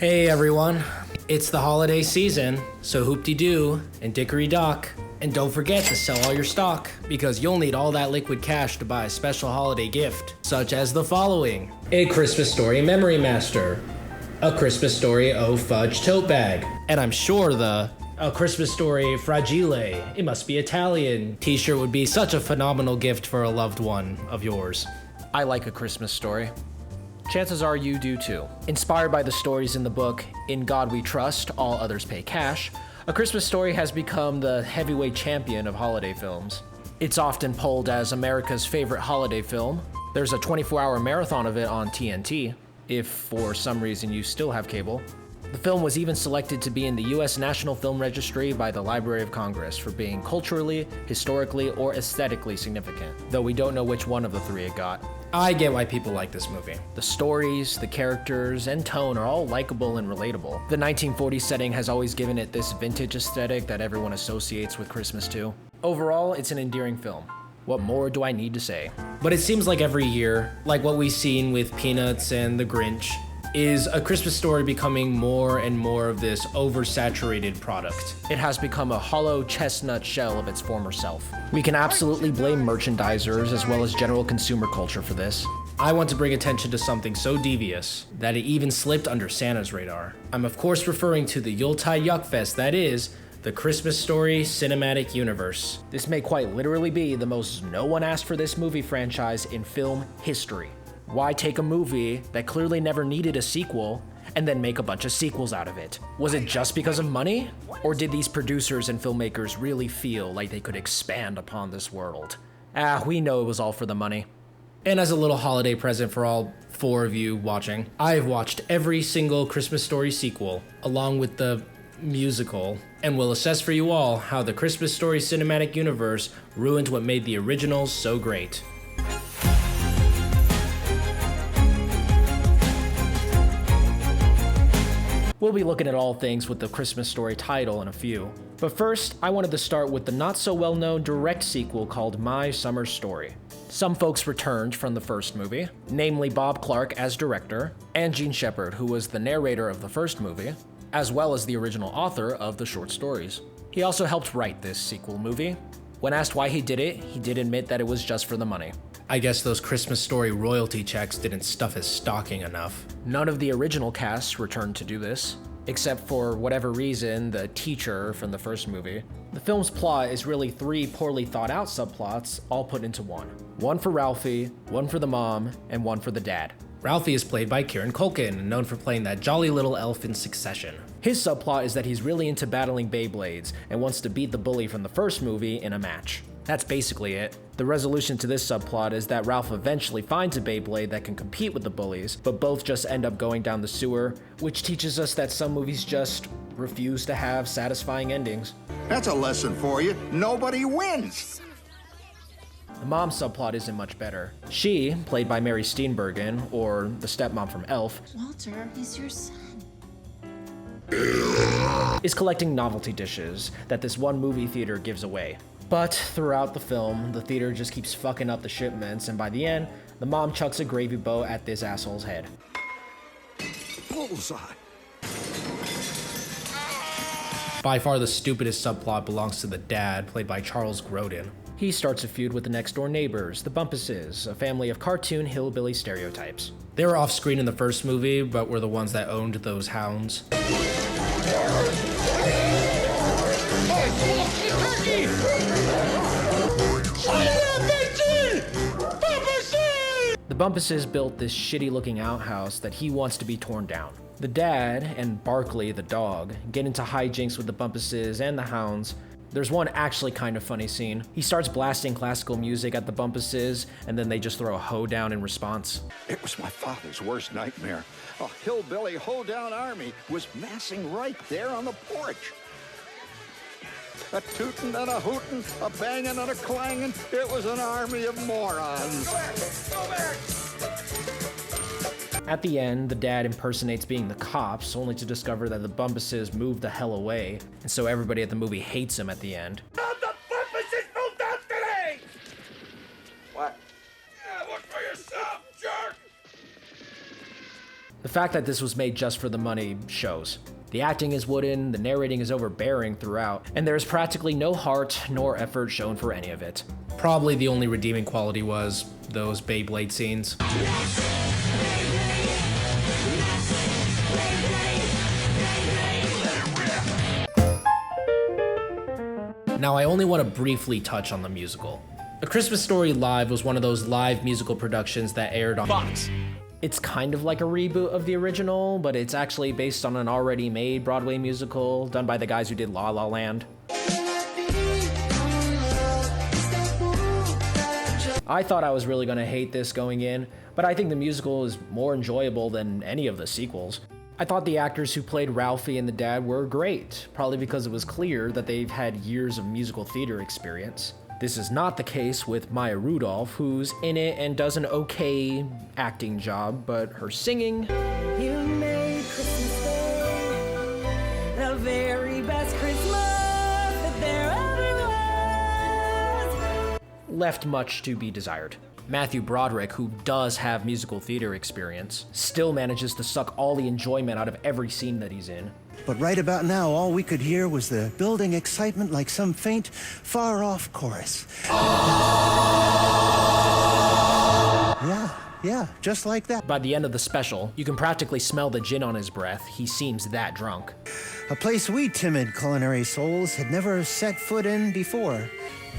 Hey everyone, it's the holiday season, so hoop-de-doo and dickory-dock. And don't forget to sell all your stock, because you'll need all that liquid cash to buy a special holiday gift, such as the following. A Christmas Story Memory Master, a Christmas Story Oh Fudge Tote Bag, and I'm sure A Christmas Story Fragile, it must be Italian, t-shirt would be such a phenomenal gift for a loved one of yours. I like A Christmas Story. Chances are you do too. Inspired by the stories in the book In God We Trust, All Others Pay Cash, A Christmas Story has become the heavyweight champion of holiday films. It's often polled as America's favorite holiday film. There's a 24-hour marathon of it on TNT, if for some reason you still have cable. The film was even selected to be in the U.S. National Film Registry by the Library of Congress for being culturally, historically, or aesthetically significant, though we don't know which one of the three it got. I get why people like this movie. The stories, the characters, and tone are all likable and relatable. The 1940s setting has always given it this vintage aesthetic that everyone associates with Christmas too. Overall, it's an endearing film. What more do I need to say? But it seems like every year, like what we've seen with Peanuts and The Grinch, is A Christmas Story becoming more and more of this oversaturated product. It has become a hollow chestnut shell of its former self. We can absolutely blame merchandisers as well as general consumer culture for this. I want to bring attention to something so devious that it even slipped under Santa's radar. I'm of course referring to the Yuletide Yuckfest that is the Christmas Story Cinematic Universe. This may quite literally be the most no one asked for this movie franchise in film history. Why take a movie that clearly never needed a sequel and then make a bunch of sequels out of it? Was it just because of money? Or did these producers and filmmakers really feel like they could expand upon this world? We know it was all for the money. And as a little holiday present for all 4 of you watching, I've watched every single Christmas Story sequel, along with the musical, and will assess for you all how the Christmas Story Cinematic Universe ruined what made the originals so great. We'll be looking at all things with the Christmas Story title in a few. But first, I wanted to start with the not so well known direct sequel called My Summer Story. Some folks returned from the first movie, namely Bob Clark as director, and Gene Shepard, who was the narrator of the first movie, as well as the original author of the short stories. He also helped write this sequel movie. When asked why he did it, he did admit that it was just for the money. I guess those Christmas Story royalty checks didn't stuff his stocking enough. None of the original cast returned to do this, except for whatever reason, the teacher from the first movie. The film's plot is really 3 poorly thought out subplots all put into one. One for Ralphie, one for the mom, and one for the dad. Ralphie is played by Kieran Culkin, known for playing that jolly little elf in Succession. His subplot is that he's really into battling Beyblades and wants to beat the bully from the first movie in a match. That's basically it. The resolution to this subplot is that Ralph eventually finds a Beyblade that can compete with the bullies, but both just end up going down the sewer, which teaches us that some movies just refuse to have satisfying endings. That's a lesson for you. Nobody wins. The mom subplot isn't much better. She, played by Mary Steenburgen, or the stepmom from Elf, Walter, he's your son. is collecting novelty dishes that this one movie theater gives away. But throughout the film, the theater just keeps fucking up the shipments, and by the end, the mom chucks a gravy boat at this asshole's head. Bullseye. By far the stupidest subplot belongs to the dad, played by Charles Grodin. He starts a feud with the next-door neighbors, the Bumpuses, a family of cartoon hillbilly stereotypes. They were off-screen in the first movie, but were the ones that owned those hounds. The Bumpuses built this shitty-looking outhouse that he wants to be torn down. The dad and Barkley, the dog, get into hijinks with the Bumpuses and the hounds. There's one actually kind of funny scene. He starts blasting classical music at the Bumpuses, and then they just throw a hoedown in response. It was my father's worst nightmare. A hillbilly hoedown army was massing right there on the porch. A tootin' and a hootin', a bangin' and a clangin'. It was an army of morons. Go back! Go back! At the end, the dad impersonates being the cops, only to discover that the Bumpuses moved the hell away, and so everybody at the movie hates him at the end. The Bumpuses moved out today! What? Yeah, look for yourself, jerk! The fact that this was made just for the money shows. The acting is wooden, the narrating is overbearing throughout, and there's practically no heart nor effort shown for any of it. Probably the only redeeming quality was those Beyblade scenes. Now I only want to briefly touch on the musical. A Christmas Story Live was one of those live musical productions that aired on Fox. It's kind of like a reboot of the original, but it's actually based on an already made Broadway musical done by the guys who did La La Land. I thought I was really gonna hate this going in, but I think the musical is more enjoyable than any of the sequels. I thought the actors who played Ralphie and the dad were great, probably because it was clear that they've had years of musical theater experience. This is not the case with Maya Rudolph, who's in it and does an okay acting job, but her singing... You made Christmas Day the very best Christmas that there ever was. left much to be desired. Matthew Broderick, who does have musical theater experience, still manages to suck all the enjoyment out of every scene that he's in. But right about now, all we could hear was the building excitement like some faint, far-off chorus. Yeah, just like that. By the end of the special, you can practically smell the gin on his breath. He seems that drunk. A place we timid culinary souls had never set foot in before.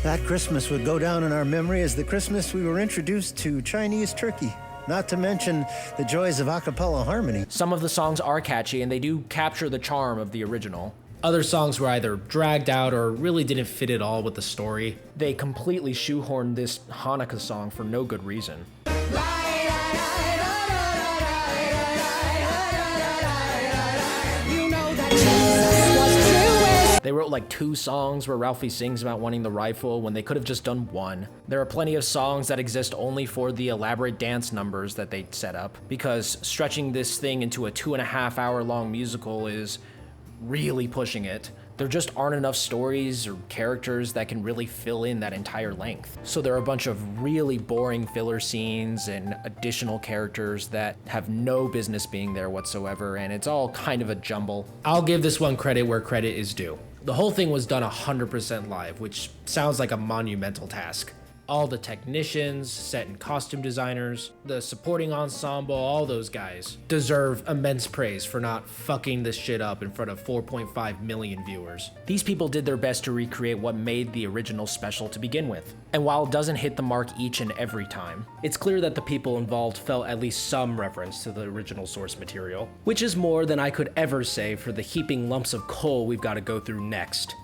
That Christmas would go down in our memory as the Christmas we were introduced to Chinese turkey. Not to mention the joys of a cappella harmony. Some of the songs are catchy, and they do capture the charm of the original. Other songs were either dragged out or really didn't fit at all with the story. They completely shoehorned this Hanukkah song for no good reason. They wrote like 2 songs where Ralphie sings about wanting the rifle when they could have just done 1. There are plenty of songs that exist only for the elaborate dance numbers that they set up, because stretching this thing into a 2.5 hour long musical is really pushing it. There just aren't enough stories or characters that can really fill in that entire length. So there are a bunch of really boring filler scenes and additional characters that have no business being there whatsoever, and it's all kind of a jumble. I'll give this one credit where credit is due. The whole thing was done 100% live, which sounds like a monumental task. All the technicians, set and costume designers, the supporting ensemble, all those guys deserve immense praise for not fucking this shit up in front of 4.5 million viewers. These people did their best to recreate what made the original special to begin with. And while it doesn't hit the mark each and every time, it's clear that the people involved felt at least some reference to the original source material, which is more than I could ever say for the heaping lumps of coal we've got to go through next.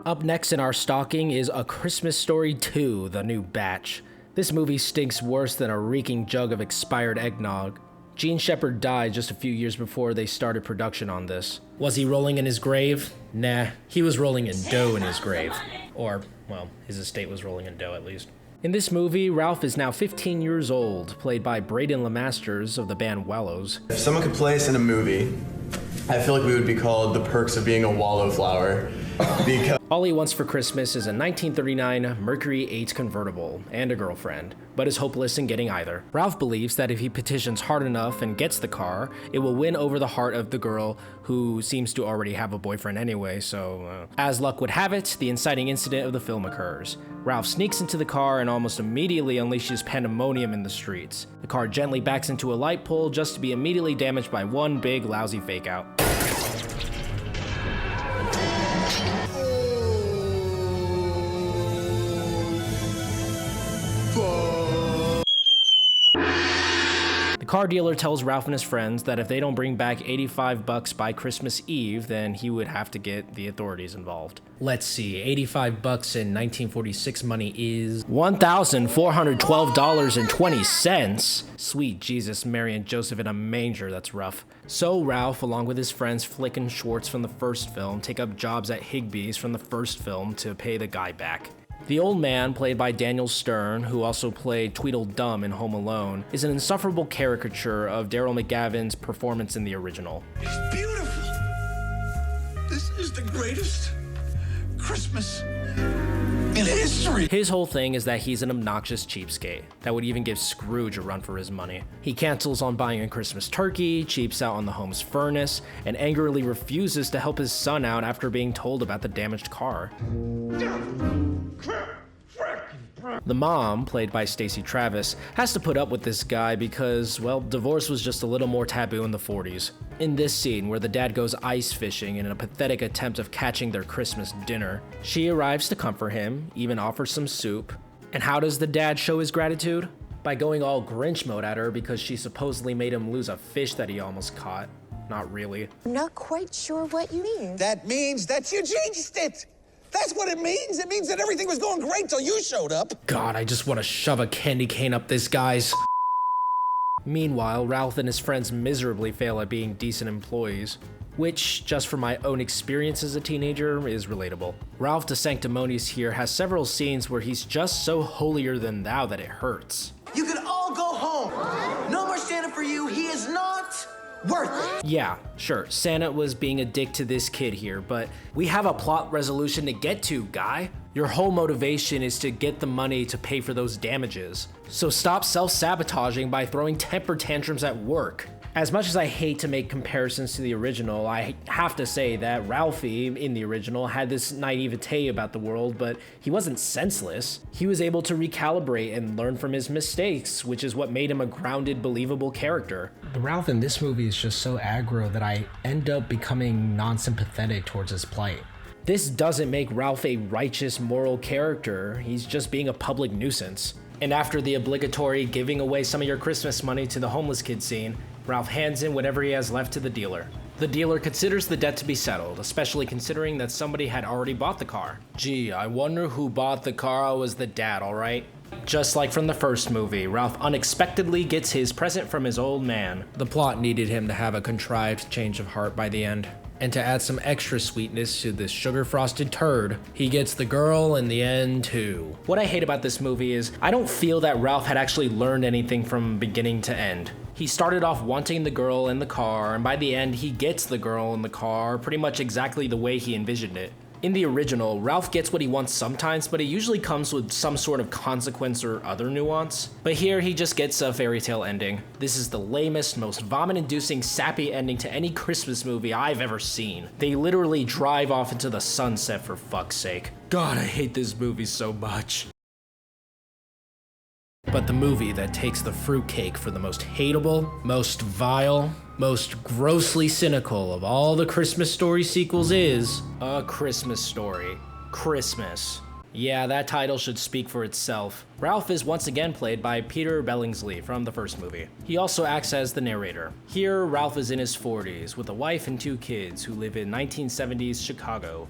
Up next in our stocking is A Christmas Story 2, the new batch. This movie stinks worse than a reeking jug of expired eggnog. Gene Shepard died just a few years before they started production on this. Was he rolling in his grave? Nah, he was rolling in dough in his grave. Or, well, his estate was rolling in dough at least. In this movie, Ralph is now 15 years old, played by Braden LeMasters of the band Wallows. If someone could play us in a movie, I feel like we would be called The Perks of Being a Wallowflower. Because all he wants for Christmas is a 1939 Mercury 8 convertible and a girlfriend, but is hopeless in getting either. Ralph believes that if he petitions hard enough and gets the car, it will win over the heart of the girl, who seems to already have a boyfriend anyway, so... As luck would have it, the inciting incident of the film occurs. Ralph sneaks into the car and almost immediately unleashes pandemonium in the streets. The car gently backs into a light pole just to be immediately damaged by one big lousy fake out. The car dealer tells Ralph and his friends that if they don't bring back $85 by Christmas Eve, then he would have to get the authorities involved. Let's see, $85 in 1946 money is... $1,412.20. Sweet Jesus, Mary and Joseph in a manger, that's rough. So Ralph, along with his friends Flick and Schwartz from the first film, take up jobs at Higbee's from the first film to pay the guy back. The old man, played by Daniel Stern, who also played Tweedledum in Home Alone, is an insufferable caricature of Darryl McGavin's performance in the original. It's beautiful. This is the greatest Christmas in history. His whole thing is that he's an obnoxious cheapskate that would even give Scrooge a run for his money. He cancels on buying a Christmas turkey, cheaps out on the home's furnace, and angrily refuses to help his son out after being told about the damaged car. The mom, played by Stacey Travis, has to put up with this guy because, well, divorce was just a little more taboo in the 40s. In this scene, where the dad goes ice fishing in a pathetic attempt of catching their Christmas dinner, she arrives to comfort him, even offers some soup. And how does the dad show his gratitude? By going all Grinch mode at her because she supposedly made him lose a fish that he almost caught. Not really. I'm not quite sure what you mean. That means that you jinxed it. That's what it means. It means that everything was going great till you showed up. God, I just want to shove a candy cane up this guy's. Meanwhile, Ralph and his friends miserably fail at being decent employees, which, just from my own experience as a teenager, is relatable. Ralph de Sanctimonious here has several scenes where he's just so holier than thou that it hurts. You can all go home. No more standing for you. He is not worth it. Yeah, sure, Santa was being a dick to this kid here, but we have a plot resolution to get to, guy. Your whole motivation is to get the money to pay for those damages. So stop self-sabotaging by throwing temper tantrums at work. As much as I hate to make comparisons to the original, I have to say that Ralphie in the original had this naivete about the world, but he wasn't senseless. He was able to recalibrate and learn from his mistakes, which is what made him a grounded, believable character. The Ralph in this movie is just so aggro that I end up becoming non-sympathetic towards his plight. This doesn't make Ralph a righteous, moral character. He's just being a public nuisance. And after the obligatory giving away some of your Christmas money to the homeless kid scene, Ralph hands in whatever he has left to the dealer. The dealer considers the debt to be settled, especially considering that somebody had already bought the car. Gee, I wonder who bought the car. It was the dad, alright? Just like from the first movie, Ralph unexpectedly gets his present from his old man. The plot needed him to have a contrived change of heart by the end. And to add some extra sweetness to this sugar-frosted turd, he gets the girl in the end too. What I hate about this movie is I don't feel that Ralph had actually learned anything from beginning to end. He started off wanting the girl in the car, and by the end he gets the girl in the car pretty much exactly the way he envisioned it. In the original, Ralph gets what he wants sometimes, but it usually comes with some sort of consequence or other nuance. But here, he just gets a fairy tale ending. This is the lamest, most vomit-inducing, sappy ending to any Christmas movie I've ever seen. They literally drive off into the sunset for fuck's sake. God, I hate this movie so much. But the movie that takes the fruitcake for the most hateable, most vile, most grossly cynical of all the Christmas Story sequels is A Christmas Story. Christmas. Yeah, that title should speak for itself. Ralph is once again played by Peter Billingsley from the first movie. He also acts as the narrator. Here, Ralph is in his 40s with a wife and 2 kids who live in 1970s Chicago.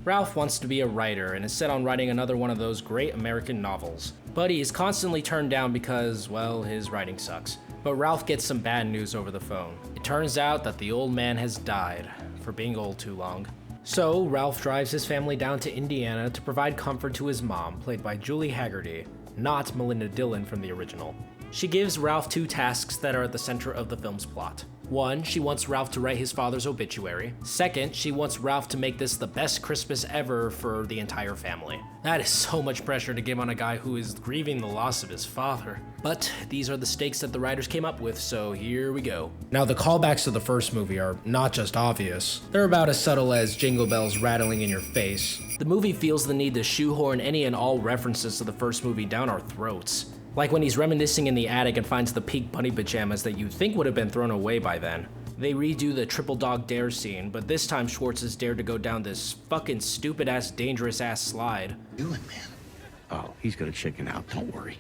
Ralph wants to be a writer and is set on writing another one of those great American novels. But he is constantly turned down because, well, his writing sucks. But Ralph gets some bad news over the phone. It turns out that the old man has died for being old too long. So, Ralph drives his family down to Indiana to provide comfort to his mom, played by Julie Haggerty, not Melinda Dillon from the original. She gives Ralph 2 tasks that are at the center of the film's plot. 1, she wants Ralph to write his father's obituary. 2nd, she wants Ralph to make this the best Christmas ever for the entire family. That is so much pressure to give on a guy who is grieving the loss of his father. But these are the stakes that the writers came up with, so here we go. Now, the callbacks to the first movie are not just obvious. They're about as subtle as jingle bells rattling in your face. The movie feels the need to shoehorn any and all references to the first movie down our throats. Like when he's reminiscing in the attic and finds the pink bunny pajamas that you'd think would have been thrown away by then. They redo the triple dog dare scene, but this time Schwartz is dared to go down this fucking stupid ass dangerous ass slide. Doing, man. Oh, he's gonna chicken out, don't worry.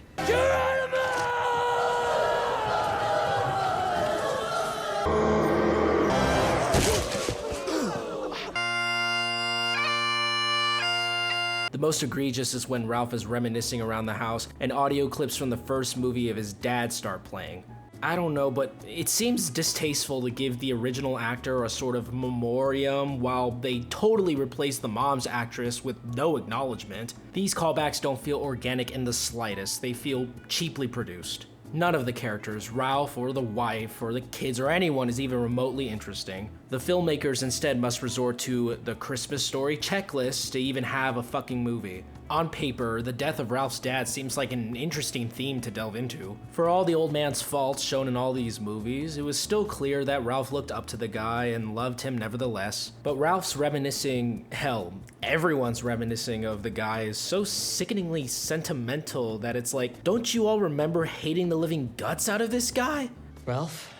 The most egregious is when Ralph is reminiscing around the house and audio clips from the first movie of his dad start playing. I don't know, but it seems distasteful to give the original actor a sort of memoriam while they totally replace the mom's actress with no acknowledgement. These callbacks don't feel organic in the slightest, they feel cheaply produced. None of the characters, Ralph or the wife or the kids or anyone, is even remotely interesting. The filmmakers instead must resort to the Christmas Story checklist to even have a fucking movie. On paper, the death of Ralph's dad seems like an interesting theme to delve into. For all the old man's faults shown in all these movies, it was still clear that Ralph looked up to the guy and loved him nevertheless. But Ralph's reminiscing, hell, everyone's reminiscing of the guy is so sickeningly sentimental that it's like, don't you all remember hating the living guts out of this guy? Ralph,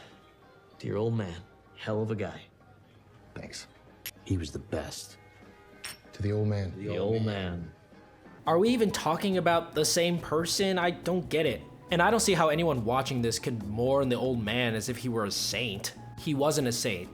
dear old man, hell of a guy. Thanks. He was the best. To the old man. The old man. Are we even talking about the same person? I don't get it. And I don't see how anyone watching this could mourn the old man as if he were a saint. He wasn't a saint.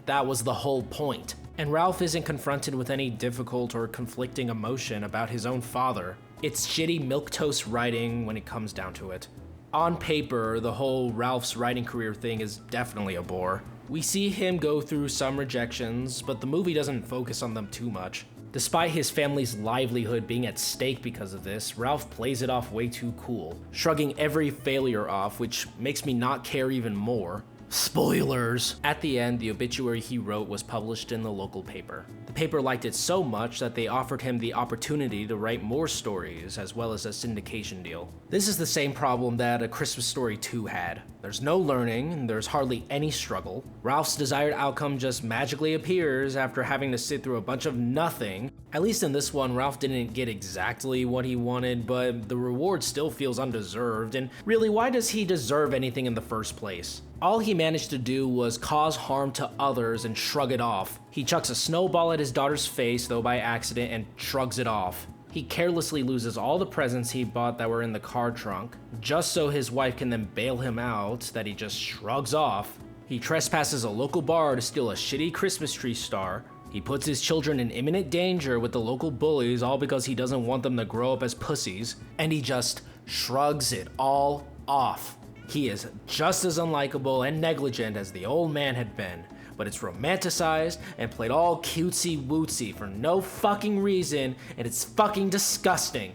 That was the whole point. And Ralph isn't confronted with any difficult or conflicting emotion about his own father. It's shitty milquetoast writing when it comes down to it. On paper, the whole Ralph's writing career thing is definitely a bore. We see him go through some rejections, but the movie doesn't focus on them too much. Despite his family's livelihood being at stake because of this, Ralph plays it off way too cool, shrugging every failure off, which makes me not care even more. Spoilers! At the end, the obituary he wrote was published in the local paper. The paper liked it so much that they offered him the opportunity to write more stories, as well as a syndication deal. This is the same problem that A Christmas Story 2 had. There's no learning, and there's hardly any struggle. Ralph's desired outcome just magically appears after having to sit through a bunch of nothing. At least in this one, Ralph didn't get exactly what he wanted, but the reward still feels undeserved, and really, why does he deserve anything in the first place? All he managed to do was cause harm to others and shrug it off. He chucks a snowball at his daughter's face, though by accident, and shrugs it off. He carelessly loses all the presents he bought that were in the car trunk, just so his wife can then bail him out, that he just shrugs off. He trespasses a local bar to steal a shitty Christmas tree star. He puts his children in imminent danger with the local bullies, all because he doesn't want them to grow up as pussies, and he just shrugs it all off. He is just as unlikable and negligent as the old man had been, but it's romanticized and played all cutesy-wootsy for no fucking reason, and it's fucking disgusting.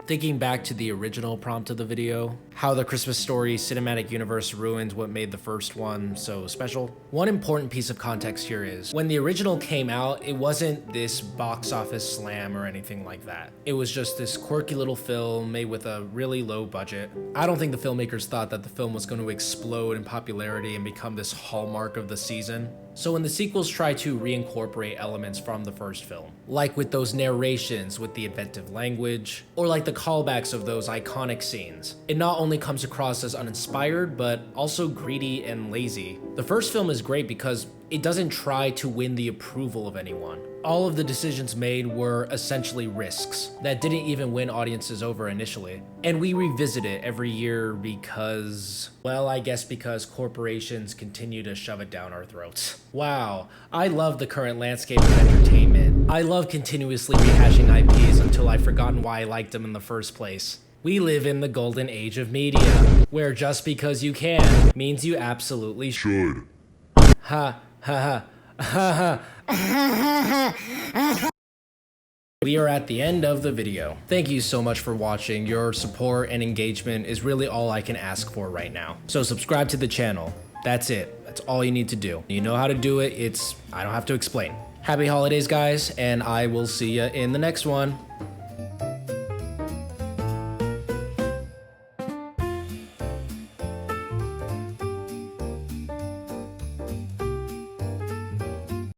Thinking back to the original prompt of the video, how the Christmas Story cinematic universe ruined what made the first one so special. One important piece of context here is, when the original came out, it wasn't this box office slam or anything like that. It was just this quirky little film made with a really low budget. I don't think the filmmakers thought that the film was going to explode in popularity and become this hallmark of the season. So when the sequels try to reincorporate elements from the first film, like with those narrations with the inventive language, or like the callbacks of those iconic scenes, it not only comes across as uninspired, but also greedy and lazy. The first film is great because it doesn't try to win the approval of anyone. All of the decisions made were essentially risks that didn't even win audiences over initially. And we revisit it every year because, well, I guess because corporations continue to shove it down our throats. Wow, I love the current landscape of entertainment. I love continuously rehashing IPs until I've forgotten why I liked them in the first place. We live in the golden age of media, where just because you can means you absolutely should. Ha ha ha ha ha. We are at the end of the video. Thank you so much for watching. Your support and engagement is really all I can ask for right now. So subscribe to the channel. That's it. That's all you need to do. You know how to do it. I don't have to explain. Happy holidays, guys, and I will see you in the next one.